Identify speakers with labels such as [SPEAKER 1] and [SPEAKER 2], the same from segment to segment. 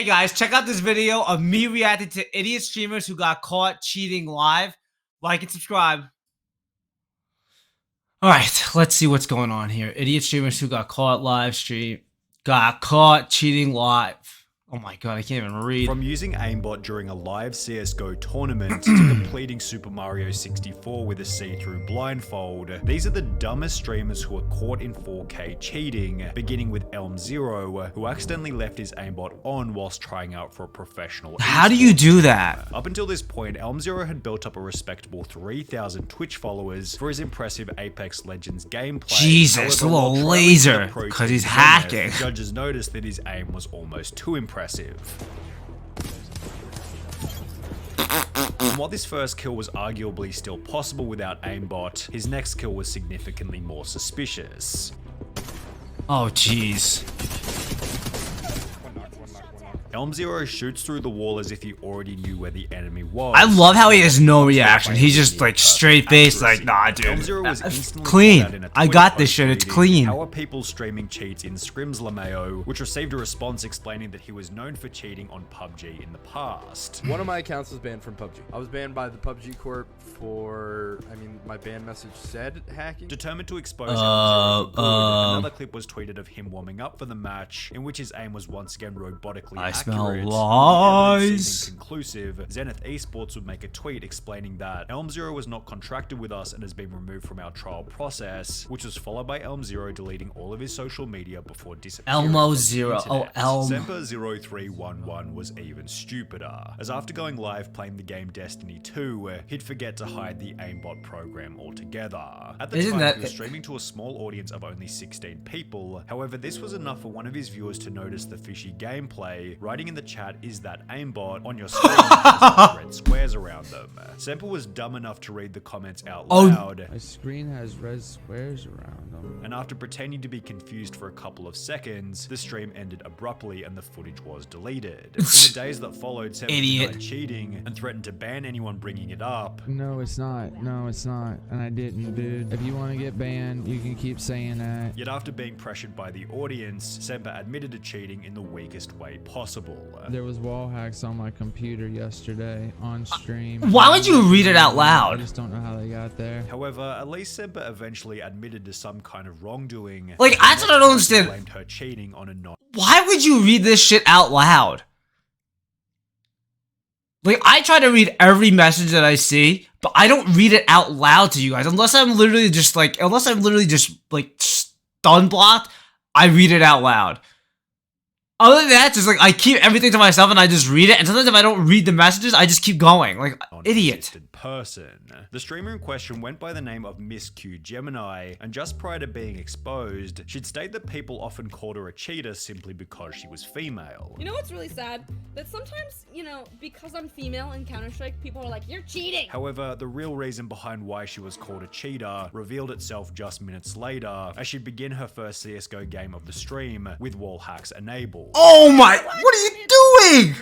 [SPEAKER 1] Hey guys, check out this video of me reacting to idiot streamers who got caught cheating live. Like and subscribe. Alright, let's see what's going on here. Idiot streamers who got caught got caught cheating live. Oh my god, I can't even read.
[SPEAKER 2] From using aimbot during a live CSGO tournament to completing Super Mario 64 with a see-through blindfold, these are the dumbest streamers who are caught in 4K cheating, beginning with Elm0, who accidentally left his aimbot on whilst trying out for a professional
[SPEAKER 1] How do you do that?
[SPEAKER 2] Up until this point, Elm0 had built up a respectable 3,000 Twitch followers for his impressive Apex Legends gameplay.
[SPEAKER 1] Jesus,
[SPEAKER 2] However,
[SPEAKER 1] a little
[SPEAKER 2] while
[SPEAKER 1] laser,
[SPEAKER 2] trying
[SPEAKER 1] because he's
[SPEAKER 2] Zenith,
[SPEAKER 1] hacking.
[SPEAKER 2] Judges noticed that his aim was almost too impressive. And while this first kill was arguably still possible without aimbot, his next kill was significantly more suspicious.
[SPEAKER 1] Oh jeez.
[SPEAKER 2] Elm0 shoots through the wall as if he already knew where the enemy was.
[SPEAKER 1] I love how he has no reaction. He's just like straight faced, like, nah, dude.
[SPEAKER 2] Elm0 was instantly
[SPEAKER 1] clean.
[SPEAKER 2] called out in a
[SPEAKER 1] I
[SPEAKER 2] Twitter
[SPEAKER 1] got this
[SPEAKER 2] post
[SPEAKER 1] shit. It's
[SPEAKER 2] reading,
[SPEAKER 1] clean.
[SPEAKER 2] "How are people streaming cheats in Scrims LMAO?" which received a response explaining that he was known for cheating on PUBG in the past.
[SPEAKER 3] One of my accounts was banned from PUBG. I was banned by the PUBG Corp for, my ban message said hacking.
[SPEAKER 2] Determined to expose Elm0 for good, another clip was tweeted of him warming up for the match, in which his aim was once again robotically
[SPEAKER 1] I
[SPEAKER 2] accurate.
[SPEAKER 1] smell
[SPEAKER 2] With the
[SPEAKER 1] lies.
[SPEAKER 2] evidence seeming conclusive, Zenith Esports would make a tweet explaining that Elm0 was not contracted with us and has been removed from our trial process, which was followed by Elm0 deleting all of his social media before disappearing.
[SPEAKER 1] Elmo0. Oh, Elm.
[SPEAKER 2] Semper0311 was even stupider, as after going live playing the game Destiny 2, he'd forget to hide the aimbot program altogether. At the time, he was streaming to a small audience of only 16 people. However, this was enough for one of his viewers to notice the fishy gameplay, writing in the chat, "Is that aimbot on your screen has red squares around them?" Semper was dumb enough to read the comments out loud.
[SPEAKER 4] My screen has red squares around them.
[SPEAKER 2] And after pretending to be confused for a couple of seconds, the stream ended abruptly and the footage was deleted. In the days that followed, Semper denied cheating and threatened to ban anyone bringing it up.
[SPEAKER 4] No, it's not. No, it's not. And I didn't, dude. If you want to get banned, you can keep saying that.
[SPEAKER 2] Yet after being pressured by the audience, Semper admitted to cheating in the weakest way possible.
[SPEAKER 4] There was wall hacks on my computer yesterday on stream.
[SPEAKER 1] Why would you read it out
[SPEAKER 4] I
[SPEAKER 1] loud?
[SPEAKER 4] just don't know how they got there.
[SPEAKER 2] However, at least Semper eventually admitted to some kind of wrongdoing.
[SPEAKER 1] Like, that's what I don't understand.
[SPEAKER 2] Blamed her cheating on a non.
[SPEAKER 1] Why would you read this shit out loud? Like, I try to read every message that I see, but I don't read it out loud to you guys. Unless I'm literally just like stun blocked, I read it out loud. Other than that, just like I keep everything to myself and I just read it. And sometimes if I don't read the messages, I just keep going. Like, idiot.
[SPEAKER 2] Person. The streamer in question went by the name of Miss Q Gemini, and just prior to being exposed, she'd state that people often called her a cheater simply because she was female.
[SPEAKER 5] You know what's really sad? That sometimes, because I'm female in Counter-Strike, people are like, "You're cheating!"
[SPEAKER 2] However, the real reason behind why she was called a cheater revealed itself just minutes later, as she'd begin her first CSGO game of the stream with wall hacks enabled.
[SPEAKER 1] Oh my, what are you doing?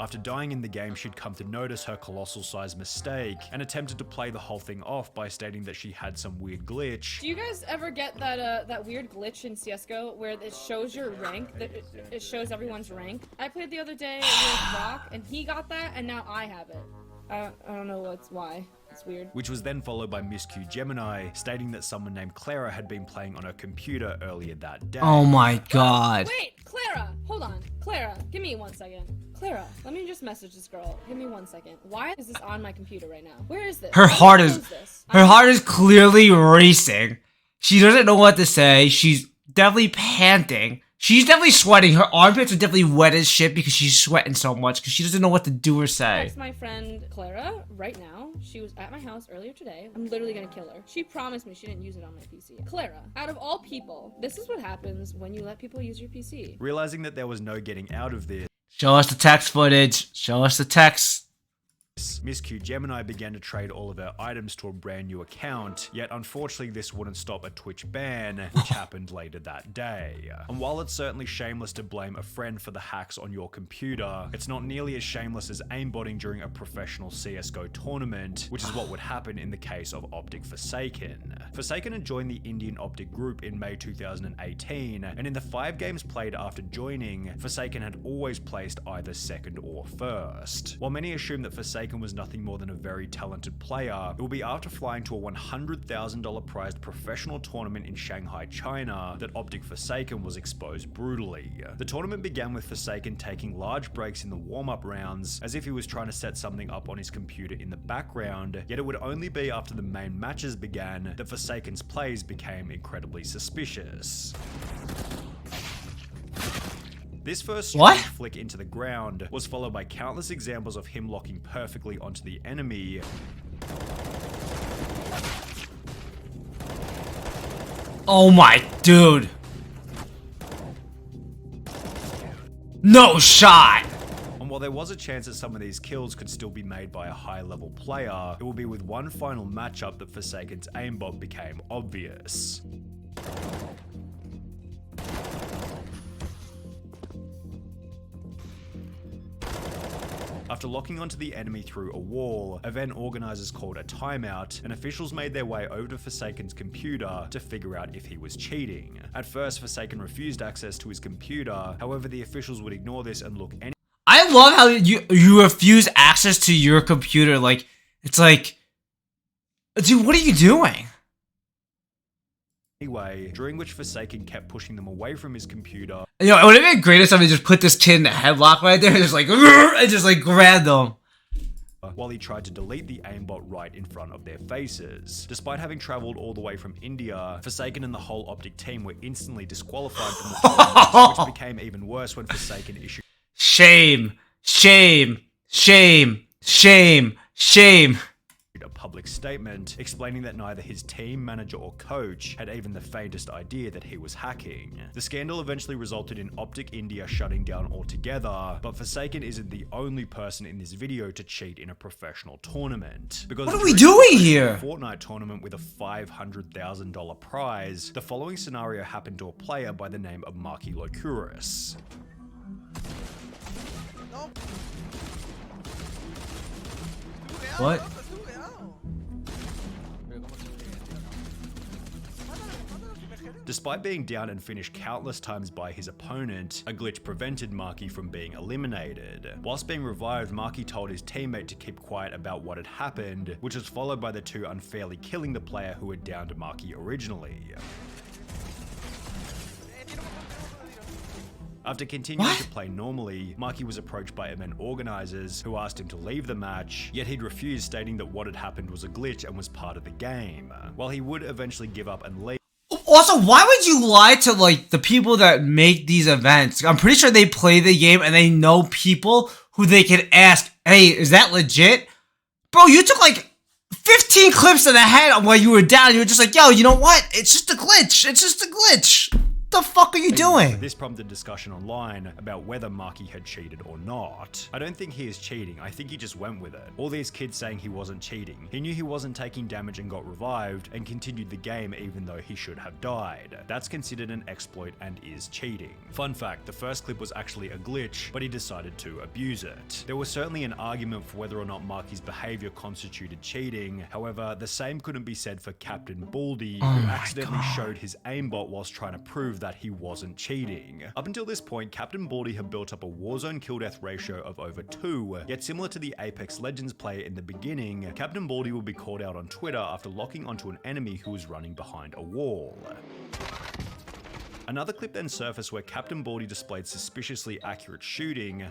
[SPEAKER 2] After dying in the game, she'd come to notice her colossal-sized mistake and attempted to play the whole thing off by stating that she had some weird glitch.
[SPEAKER 5] Do you guys ever get that weird glitch in CSGO where it shows your rank, that it shows everyone's rank? I played the other day with Rock, and he got that, and now I have it. I don't know why. It's weird.
[SPEAKER 2] Which was then followed by Miss Q Gemini, stating that someone named Clara had been playing on her computer earlier that day.
[SPEAKER 1] Oh my god.
[SPEAKER 5] Wait, Clara! Hold on. Clara, give me 1 second. Clara, let me just message this girl. Give me 1 second. Why is this on my computer right now? Where is this?
[SPEAKER 1] Her heart is clearly racing. She doesn't know what to say. She's definitely panting. She's definitely sweating. Her armpits are definitely wet as shit because she's sweating so much because she doesn't know what to do or say.
[SPEAKER 5] That's my friend Clara right now. She was at my house earlier today. I'm literally gonna kill her. She promised me she didn't use it on my PC. Clara, out of all people, this is what happens when you let people use your PC.
[SPEAKER 2] Realizing that there was no getting out of this,
[SPEAKER 1] Show us the text footage. Show us the text.
[SPEAKER 2] Miss Q Gemini began to trade all of her items to a brand new account, yet unfortunately this wouldn't stop a Twitch ban, which happened later that day. And while it's certainly shameless to blame a friend for the hacks on your computer, it's not nearly as shameless as aimbotting during a professional CSGO tournament, which is what would happen in the case of Optic Forsaken. Forsaken had joined the Indian Optic group in May 2018, and in the 5 games played after joining, Forsaken had always placed either second or first. While many assume that Forsaken was nothing more than a very talented player, it will be after flying to a $100,000 prized professional tournament in Shanghai, China, that Optic Forsaken was exposed brutally. The tournament began with Forsaken taking large breaks in the warm-up rounds, as if he was trying to set something up on his computer in the background, yet it would only be after the main matches began that Forsaken's plays became incredibly suspicious. This first strange flick into the ground was followed by countless examples of him locking perfectly onto the enemy.
[SPEAKER 1] Oh my dude. No shot.
[SPEAKER 2] And while there was a chance that some of these kills could still be made by a high-level player, it will be with one final matchup that Forsaken's aimbot became obvious. After locking onto the enemy through a wall, event organizers called a timeout, and officials made their way over to Forsaken's computer to figure out if he was cheating. At first, Forsaken refused access to his computer, however the officials would ignore this and look anyway.
[SPEAKER 1] I love how you refuse access to your computer. Like, it's like, dude, what are you doing?
[SPEAKER 2] Anyway, during which Forsaken kept pushing them away from his computer.
[SPEAKER 1] You know, it would have been great if somebody just put this kid in a headlock right there and just like, and just like grab them.
[SPEAKER 2] While he tried to delete the aimbot right in front of their faces. Despite having traveled all the way from India, Forsaken and the whole Optic team were instantly disqualified from the tournament, which became even worse when Forsaken issued
[SPEAKER 1] shame, shame, shame, shame, shame.
[SPEAKER 2] A public statement explaining that neither his team, manager, or coach had even the faintest idea that he was hacking. The scandal eventually resulted in Optic India shutting down altogether, but Forsaken isn't the only person in this video to cheat in a professional tournament. Because
[SPEAKER 1] what are we doing here?
[SPEAKER 2] Fortnite tournament with a $500,000 prize, the following scenario happened to a player by the name of Marky Locuris.
[SPEAKER 1] What?
[SPEAKER 2] Despite being down and finished countless times by his opponent, a glitch prevented Marky from being eliminated. Whilst being revived, Marky told his teammate to keep quiet about what had happened, which was followed by the two unfairly killing the player who had downed Marky originally. After continuing to play normally, Marky was approached by event organizers who asked him to leave the match, yet he'd refused, stating that what had happened was a glitch and was part of the game. While he would eventually give up and leave.
[SPEAKER 1] Also, why would you lie to, like, the people that make these events? I'm pretty sure they play the game and they know people who they can ask, hey, is that legit? Bro, you took, like, 15 clips to the head while you were down. You were just like, yo, you know what? It's just a glitch. It's just a glitch. What the fuck are you doing?
[SPEAKER 2] This prompted discussion online about whether Marky had cheated or not. I don't think he is cheating, I think he just went with it. All these kids saying he wasn't cheating. He knew he wasn't taking damage and got revived, and continued the game even though he should have died. That's considered an exploit and is cheating. Fun fact, the first clip was actually a glitch, but he decided to abuse it. There was certainly an argument for whether or not Marky's behavior constituted cheating, however, the same couldn't be said for Captain Baldy, who accidentally showed his aimbot whilst trying to prove that he wasn't cheating. Up until this point, Captain Baldy had built up a Warzone kill-death ratio of over 2, yet similar to the Apex Legends player in the beginning, Captain Baldy would be called out on Twitter after locking onto an enemy who was running behind a wall. Another clip then surfaced where Captain Baldy displayed suspiciously accurate shooting,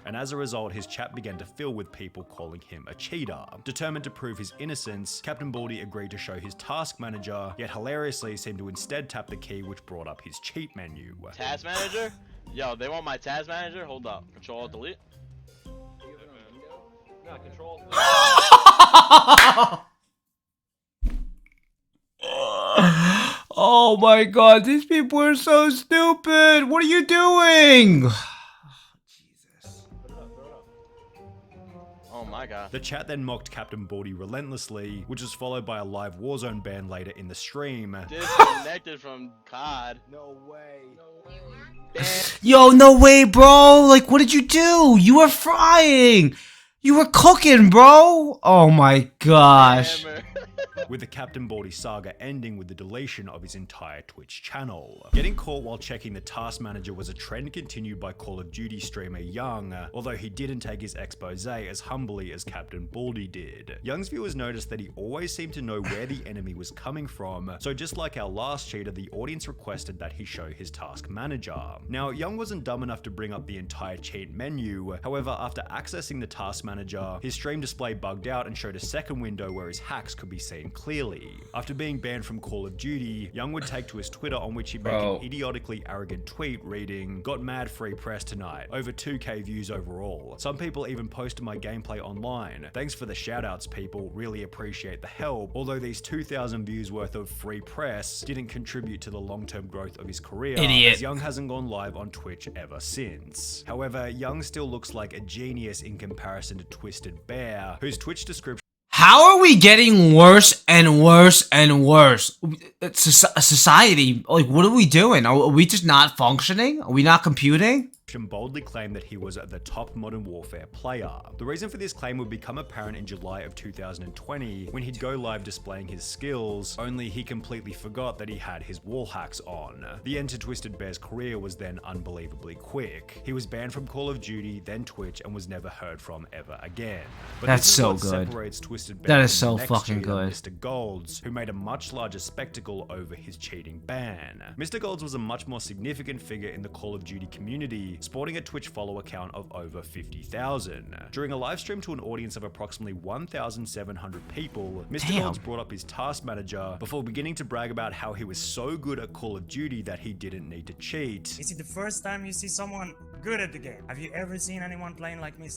[SPEAKER 2] and as a result, his chat began to fill with people calling him a cheater. Determined to prove his innocence, Captain Baldy agreed to show his task manager, yet hilariously seemed to instead tap the key which brought up his cheat menu.
[SPEAKER 6] Task manager? Yo, they want my task manager? Hold up. Control delete. No, control.
[SPEAKER 1] Oh Oh my god, these people are so stupid. What are you doing?
[SPEAKER 6] Oh my god.
[SPEAKER 2] The chat then mocked Captain Baldy relentlessly, which was followed by a live Warzone ban later in the stream.
[SPEAKER 6] Disconnected from COD.
[SPEAKER 3] No way.
[SPEAKER 1] Yo, no way, bro. Like, what did you do? You were frying. You were cooking, bro. Oh my gosh.
[SPEAKER 6] Hammer.
[SPEAKER 2] With the Captain Baldy saga ending with the deletion of his entire Twitch channel. Getting caught while checking the task manager was a trend continued by Call of Duty streamer Young, although he didn't take his expose as humbly as Captain Baldy did. Young's viewers noticed that he always seemed to know where the enemy was coming from, so just like our last cheater, the audience requested that he show his task manager. Now, Young wasn't dumb enough to bring up the entire cheat menu, however, after accessing the task manager, his stream display bugged out and showed a second window where his hacks could be seen clearly. After being banned from Call of Duty, Young would take to his Twitter on which he'd make an idiotically arrogant tweet reading, "Got mad free press tonight, over 2k views overall. Some people even posted my gameplay online. Thanks for the shoutouts, people, really appreciate the help." Although these 2,000 views worth of free press didn't contribute to the long-term growth of his career, as Young hasn't gone live on Twitch ever since. However, Young still looks like a genius in comparison to Twisted Bear, whose Twitch description
[SPEAKER 1] How are we getting worse and worse and worse? It's a society. Like, what are we doing? Are we just not functioning? Are we not computing?
[SPEAKER 2] boldly claimed that he was the top Modern Warfare player. The reason for this claim would become apparent in July of 2020 when he'd go live displaying his skills, only he completely forgot that he had his wall hacks on. The end to Twisted Bear's career was then unbelievably quick. He was banned from Call of Duty, then Twitch, and was never heard from ever again. But
[SPEAKER 1] that's
[SPEAKER 2] this is
[SPEAKER 1] so
[SPEAKER 2] what
[SPEAKER 1] good.
[SPEAKER 2] Separates Twisted Bear
[SPEAKER 1] that is
[SPEAKER 2] from
[SPEAKER 1] so
[SPEAKER 2] the next
[SPEAKER 1] fucking
[SPEAKER 2] cheater,
[SPEAKER 1] good.
[SPEAKER 2] Mr. Golds, who made a much larger spectacle over his cheating ban. Mr. Golds was a much more significant figure in the Call of Duty community, sporting a Twitch follower count of over 50,000. During a live stream to an audience of approximately 1,700 people, Mr. Golds brought up his task manager before beginning to brag about how he was so good at Call of Duty that he didn't need to cheat.
[SPEAKER 7] Is it the first time you see someone good at the game? Have you ever seen anyone playing like me?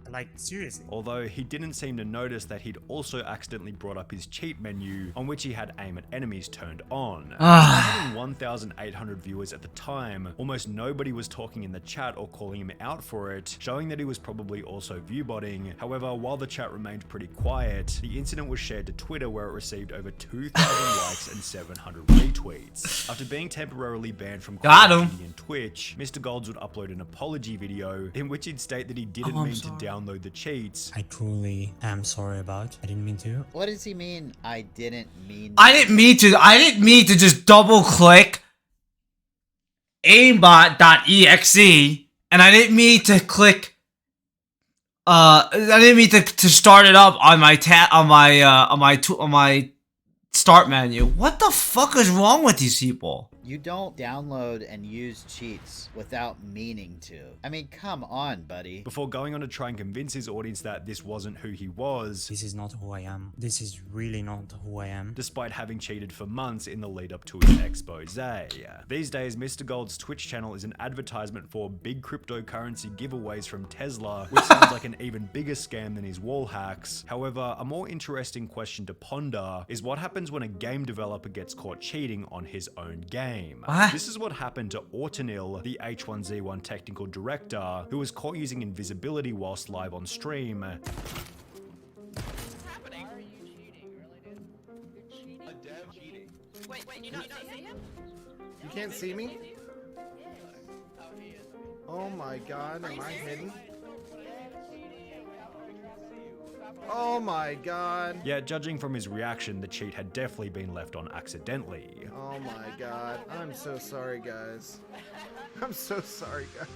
[SPEAKER 7] Like seriously?
[SPEAKER 2] Although he didn't seem to notice that he'd also accidentally brought up his cheat menu, on which he had aim at enemies turned on. Having 1,800 viewers at the time, almost nobody was talking in the chat or calling him out for it, showing that he was probably also viewbotting. However, while the chat remained pretty quiet, the incident was shared to Twitter where it received over 2,000 likes and 700 retweets. After being temporarily banned from Call of Duty and Twitch, Mr. Golds would upload an apology video in which he'd state that he didn't mean to download the cheats.
[SPEAKER 7] I truly am sorry about. I didn't mean to.
[SPEAKER 8] What does he mean? I didn't mean
[SPEAKER 1] to just double click aimbot.exe and I didn't mean to click I didn't mean to start it up on my on my start menu. What the fuck is wrong with these people?
[SPEAKER 8] You don't download and use cheats without meaning to. I mean, come on, buddy.
[SPEAKER 2] Before going on to try and convince his audience that this wasn't who he was.
[SPEAKER 7] This is not who I am. This is really not who I am.
[SPEAKER 2] Despite having cheated for months in the lead up to his expose. These days, Mr. Gold's Twitch channel is an advertisement for big cryptocurrency giveaways from Tesla, which sounds like an even bigger scam than his wall hacks. However, a more interesting question to ponder is what happens when a game developer gets caught cheating on his own game. This is what happened to Autonil, the H1Z1 technical director, who was caught using invisibility whilst live on stream.
[SPEAKER 9] What's happening? Why are you cheating? Really, dude? You're cheating. A dev cheating. Wait, you not see him?
[SPEAKER 10] You can't see me? Oh my god, am I hidden? Oh my god.
[SPEAKER 2] Yeah, judging from his reaction, the cheat had definitely been left on accidentally.
[SPEAKER 10] Oh my god. I'm so sorry, guys. I'm so sorry, guys.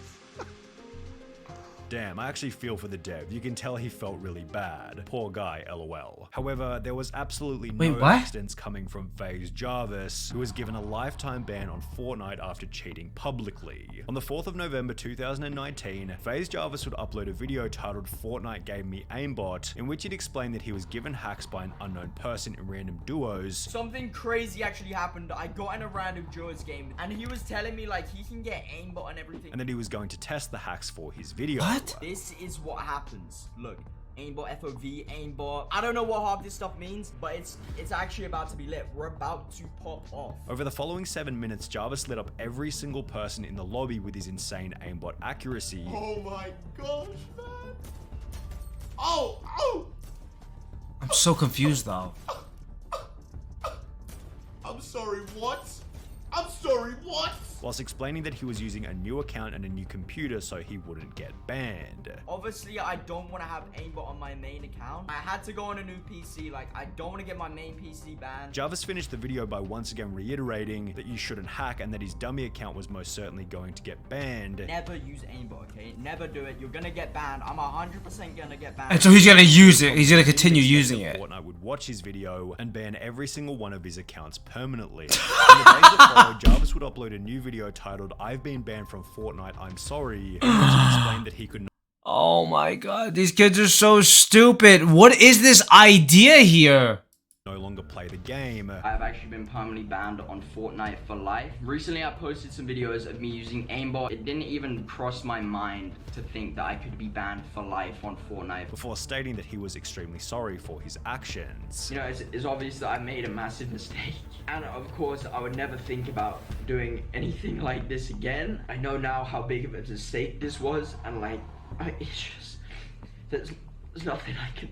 [SPEAKER 2] Damn, I actually feel for the dev. You can tell he felt really bad. Poor guy, lol. However, there was absolutely no accidents coming from FaZe Jarvis, who was given a lifetime ban on Fortnite after cheating publicly. On the 4th of November 2019, FaZe Jarvis would upload a video titled "Fortnite Gave Me Aimbot," in which he'd explained that he was given hacks by an unknown person in random duos.
[SPEAKER 11] Something crazy actually happened. I got in a random duos game, and he was telling me like he can get aimbot and everything.
[SPEAKER 2] And that he was going to test the hacks for his video.
[SPEAKER 11] This is what happens. Look, aimbot, FOV, aimbot. I don't know what half this stuff means, but it's actually about to be lit. We're about to pop off.
[SPEAKER 2] Over the following 7 minutes, Jarvis lit up every single person in the lobby with his insane aimbot accuracy.
[SPEAKER 10] Oh my gosh, man. Oh!
[SPEAKER 1] I'm so confused though.
[SPEAKER 10] I'm sorry, what? I'm sorry, what?
[SPEAKER 2] Whilst explaining that he was using a new account and a new computer so he wouldn't get banned.
[SPEAKER 11] Obviously, I don't want to have aimbot on my main account. I had to go on a new PC. Like, I don't want to get my main PC banned.
[SPEAKER 2] Jarvis finished the video by once again reiterating that you shouldn't hack and that his dummy account was most certainly going to get banned.
[SPEAKER 11] Never use aimbot, okay? Never do it. You're gonna get banned. I'm 100% gonna get banned.
[SPEAKER 1] And so he's gonna use it. He's gonna continue using it.
[SPEAKER 2] Fortnite would watch his video and ban every single one of his accounts permanently. In the days that followed, Jarvis would upload a new video titled "I've been banned from Fortnite, I'm sorry," and explained that he could not.
[SPEAKER 1] Oh my god, these kids are so stupid. What is this idea here?
[SPEAKER 2] No longer play the game.
[SPEAKER 11] I've actually been permanently banned on Fortnite for life. Recently, I posted some videos of me using aimbot. It didn't even cross my mind to think that I could be banned for life on Fortnite.
[SPEAKER 2] Before stating that he was extremely sorry for his actions.
[SPEAKER 11] You know, it's obvious that I made a massive mistake. And of course, I would never think about doing anything like this again. I know now how big of a mistake this was, and like, it's just, there's nothing I can.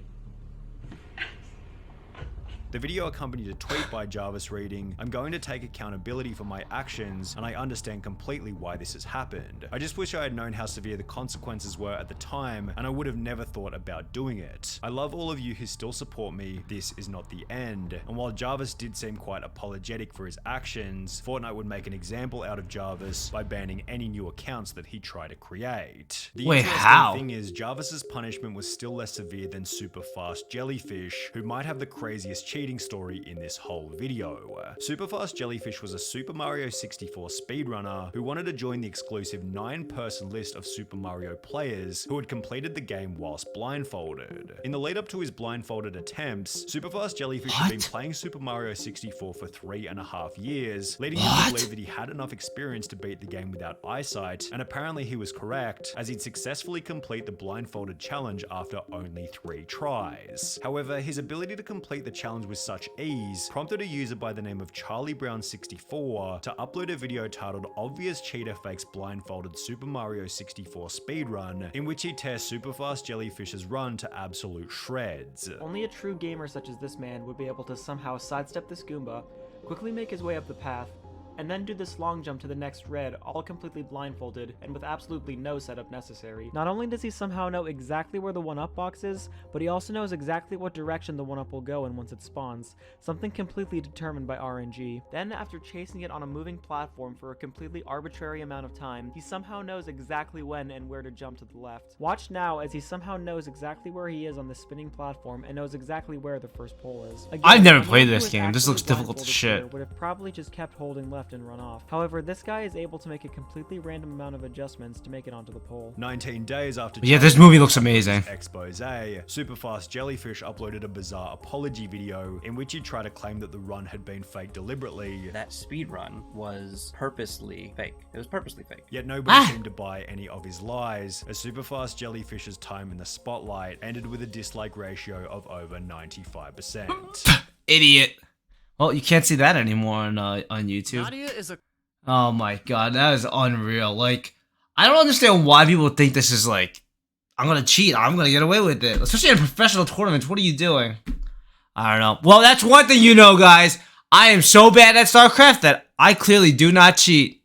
[SPEAKER 2] The video accompanied a tweet by Jarvis reading, "I'm going to take accountability for my actions, and I understand completely why this has happened. I just wish I had known how severe the consequences were at the time, and I would have never thought about doing it. I love all of you who still support me. This is not the end." And while Jarvis did seem quite apologetic for his actions, Fortnite would make an example out of Jarvis by banning any new accounts that he tried to create. The
[SPEAKER 1] Wait,
[SPEAKER 2] interesting
[SPEAKER 1] how?
[SPEAKER 2] thing is, Jarvis's punishment was still less severe than Super Fast Jellyfish, who might have the craziest cheating story in this whole video. Super Fast Jellyfish was a Super Mario 64 speedrunner who wanted to join the exclusive 9-person list of Super Mario players who had completed the game whilst blindfolded. In the lead up to his blindfolded attempts, Super Fast Jellyfish had been playing Super Mario 64 for 3.5 years, leading him to believe that he had enough experience to beat the game without eyesight, and apparently he was correct, as he'd successfully complete the blindfolded challenge after only 3 tries. However, his ability to complete the challenge with such ease prompted a user by the name of Charlie Brown 64 to upload a video titled "Obvious Cheater Fakes Blindfolded Super Mario 64 Speedrun," in which he tears Super Fast Jellyfish's run to absolute shreds.
[SPEAKER 12] Only a true gamer such as this man would be able to somehow sidestep this Goomba, quickly make his way up the path, and then do this long jump to the next red, all completely blindfolded and with absolutely no setup necessary. Not only does he somehow know exactly where the 1-up box is, but he also knows exactly what direction the 1-up will go in once it spawns, something completely determined by RNG. Then, after chasing it on a moving platform for a completely arbitrary amount of time, he somehow knows exactly when and where to jump to the left. Watch now as he somehow knows exactly where he is on the spinning platform and knows exactly where the first pole is. Again,
[SPEAKER 1] I've never
[SPEAKER 12] anyone
[SPEAKER 1] played
[SPEAKER 12] who
[SPEAKER 1] this
[SPEAKER 12] is
[SPEAKER 1] game. This
[SPEAKER 12] actually
[SPEAKER 1] looks difficult as
[SPEAKER 12] blindfolded
[SPEAKER 1] shit.
[SPEAKER 12] here would have probably just kept holding left and run off. However, this guy is able to make a completely random amount of adjustments to make it onto the pole.
[SPEAKER 2] 19 days after
[SPEAKER 1] Yeah, this movie looks amazing.
[SPEAKER 2] expose, Super Fast Jellyfish uploaded a bizarre apology video in which he tried to claim that the run had been faked deliberately.
[SPEAKER 13] That speed run was purposely fake. It was purposely fake.
[SPEAKER 2] Yet nobody seemed to buy any of his lies, as Super Fast Jellyfish's time in the spotlight ended with a dislike ratio of over 95%.
[SPEAKER 1] Idiot. Well, you can't see that anymore on YouTube.
[SPEAKER 10] Nadia is a.
[SPEAKER 1] Oh my god, that is unreal. Like, I don't understand why people think this is like, I'm gonna cheat, I'm gonna get away with it. Especially in professional tournaments, what are you doing? I don't know. Well, that's one thing you know, guys. I am so bad at StarCraft that I clearly do not cheat.